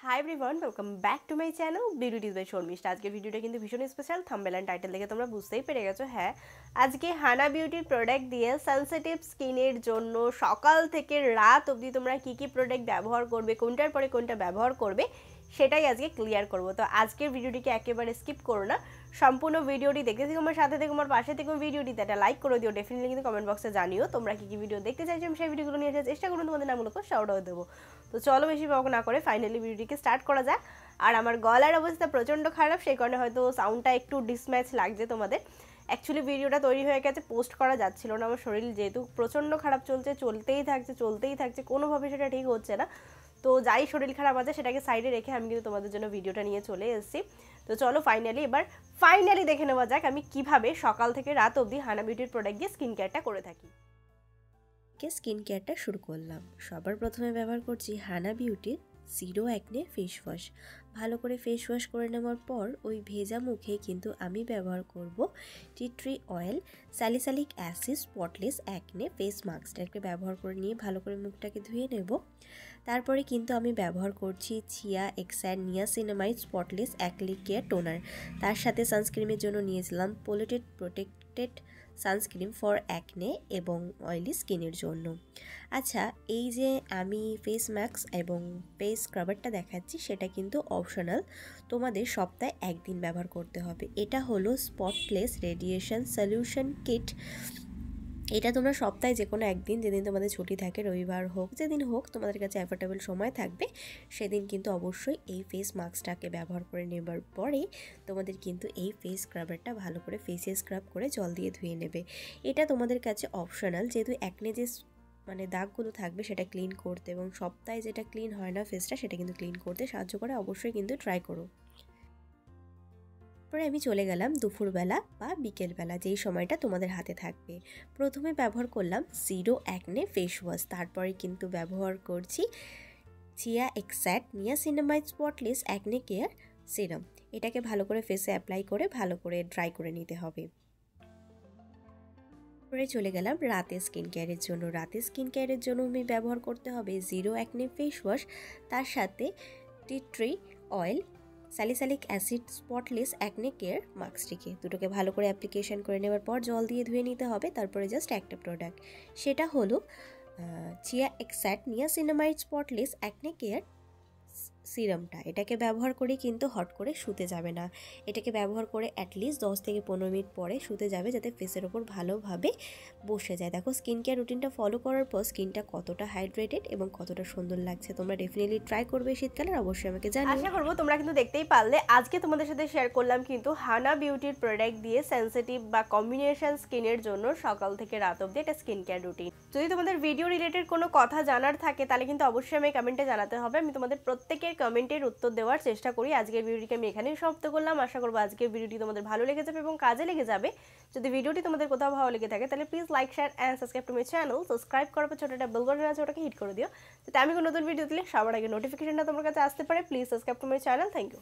High everyone welcome back to my channel beauty tips by Sharmistha. আজকের ভিডিওটা কিন্তু ভীষণ স্পেশাল। থাম্বনেল এন্ড টাইটেল দেখে তোমরা বুঝতেই পেরে গেছো। হ্যাঁ, আজকে হানা বিউটির প্রোডাক্ট দিয়ে সেনসিটিভ স্কিনের জন্য সকাল থেকে রাত অবধি তোমরা কী কী প্রোডাক্ট ব্যবহার করবে, কোনটার পরে কোনটা ব্যবহার করবে সেটাই আজকে ক্লিয়ার করব। তো আজকের ভিডিওটিকে একেবারে স্কিপ করো না, সম্পূর্ণ ভিডিওটি দেখতে থেকে আমার সাথে থেকে আমার পাশে থেকে ভিডিওটিতে একটা লাইক করে দিও। ডেফিনেটলি কিন্তু কমেন্ট বক্সে জানিও তোমরা কী কী ভিডিও দেখতে চাইছো, আমি সেই ভিডিওগুলো নিয়ে আসার চেষ্টা করুন, তোমাদের নামগুলো শাউট দেবো। তো চলো বেশি বক না করে ফাইনালি ভিডিওটিকে স্টার্ট করা যায়। আর আমার গলার অবস্থা প্রচণ্ড খারাপ, সেই কারণে হয়তো সাউন্ডটা একটু ডিসম্যাচ লাগছে তোমাদের। অ্যাকচুয়ালি ভিডিওটা তৈরি হয়ে গেছে, পোস্ট করা যাচ্ছিল না, আমার শরীর যেহেতু প্রচণ্ড খারাপ চলছে, চলতেই থাকছে, কোনোভাবে সেটা ঠিক হচ্ছে না। তো যাই শরীর খারাপ আছে সেটাকে সাইডে রেখে আমি কিন্তু তোমাদের জন্য ভিডিওটা নিয়ে চলে এসেছি। তো চলো ফাইনালি দেখে নেওয়া যাক আমি কিভাবে সকাল থেকে রাত অবধি হানা বিউটির প্রোডাক্ট দিয়ে স্কিন কেয়ারটা করে থাকি। স্কিন কেয়ারটা শুরু করলাম। সবার প্রথমে ব্যবহার করছি হানা বিউটির জিরো অ্যাকনে ফেস ওয়াশ। ভালো করে ফেস ওয়াশ করে নেওয়ার পর ওই ভেজা মুখে কিন্তু আমি ব্যবহার করব tea tree oil, salicylic acid spotless acne face মাস্কটাকে ব্যবহার করে নিয়ে ভালো করে মুখটাকে ধুয়ে নেব। তারপরে কিন্তু আমি ব্যবহার করছি চিয়া এক্সাইড niacinamide spotless acne care toner. তার সাথে সানস্ক্রিমের জন্য নিয়েছিলাম পোলেটেড প্রোটেক্টেড সানস্ক্রিন ফর অ্যাকনে এবং অয়েলি স্কিনের জন্য। আচ্ছা, এই যে আমি ফেস মাস্ক এবং ফেস স্ক্রাবারটা দেখাচ্ছি সেটা কিন্তু অপশনাল, তোমাদের সপ্তাহে একদিন ব্যবহার করতে হবে। এটা হলো স্পটলেস রেডিয়েশন সলিউশন কিট। এটা তোমরা সপ্তাহে যে কোনো একদিন, যেদিন তোমাদের ছুটি থাকে, রবিবার হোক যেদিন হোক তোমাদের কাছে অ্যাফোর্ডেবল সময় থাকবে, সেদিন কিন্তু অবশ্যই এই ফেস মাস্কটাকে ব্যবহার করে নেবার পরে তোমাদের কিন্তু এই ফেস স্ক্রাবারটা ভালো করে ফেসে স্ক্রাব করে জল দিয়ে ধুয়ে নেবে। এটা তোমাদের কাছে অপশনাল, যেহেতু একনে যে দাগগুলো থাকবে সেটা ক্লিন করতে এবং সপ্তাহে যেটা ক্লিন হয় না ফেসটা সেটা কিন্তু ক্লিন করতে সাহায্য করে। অবশ্যই কিন্তু ট্রাই করো। পরে আমি চলে গেলাম দুপুরবেলা বা বিকেলবেলা, যেই সময়টা তোমাদের হাতে থাকবে। প্রথমে ব্যবহার করলাম জিরো অ্যাকনে ফেস ওয়াশ, তারপরে কিন্তু ব্যবহার করছি চিয়া এক্সাইড niacinamide spotless acne care serum. এটাকে ভালো করে ফেসে অ্যাপ্লাই করে ভালো করে ড্রাই করে নিতে হবে। পরে চলে গেলাম রাতে স্কিন কেয়ারের জন্য। রাতে স্কিন কেয়ারের জন্য আমি ব্যবহার করতে হবে জিরো অ্যাকনে ফেস ওয়াশ, তার সাথে tea tree oil, salicylic acid spotless acne care মাস্কটিকে দুটোকে ভালো করে অ্যাপ্লিকেশন করে নেওয়ার পর জল দিয়ে ধুয়ে নিতে হবে। তারপরে জাস্ট একটা প্রোডাক্ট, সেটা হলো চিয়া এক্সাইড নিয়াসিনামাইড স্পটলেস অ্যাকনে কেয়ার সিরামটা। এটাকে ব্যবহার করে কিন্তু হট করে শুতে যাবে না, এটাকে ব্যবহার করে অ্যাটলিস্ট 10 থেকে 15 মিনিট পরে শুতে যাবে, যাতে ফেসের ওপর ভালোভাবে বসে যায়। দেখো স্কিন কেয়ার রুটিনটা ফলো করার পর স্কিনটা কতটা হাইড্রেটেড এবং কতটা সুন্দর লাগছে। তোমরা ডেফিনেটলি ট্রাই করবে শীতকালে, অবশ্যই আমাকে জানিও। আশা করবো তোমরা কিন্তু দেখতেই পারলে আজকে তোমাদের সাথে শেয়ার করলাম কিন্তু হানা বিউটির প্রোডাক্ট দিয়ে সেনসিটিভ বা কম্বিনেশন স্কিনের জন্য সকাল থেকে রাত অবধি একটা স্কিন কেয়ার রুটিন। যদি তোমাদের ভিডিও রিলেটেড কোনো কথা জানার থাকে তাহলে কিন্তু অবশ্যই আমি কমেন্টে জানাতে হবে, আমি তোমাদের প্রত্যেকের কমেন্টের উত্তর দেওয়ার চেষ্টা করি। আজকের ভিডিওটিকে আমি এখানেই সমাপ্ত করলাম। আশা করবো আজকের ভিডিওটি তোমাদের ভালো লেগে যাবে এবং কাজে লেগে যাবে। যদি ভিডিওটি তোমাদের কোথাও ভালো লেগে থাকে তাহলে please like share and subscribe to my channel. Subscribe করার পর ছোটো একটা বেল বাটন আছে, ওটাকে হিট করে দিও, যাতে আমি কোনো নতুন ভিডিও দিলে সবার আগে নোটিফিকেশনটা তোমার কাছে আসতে পারে। Please subscribe to my channel. Thank you.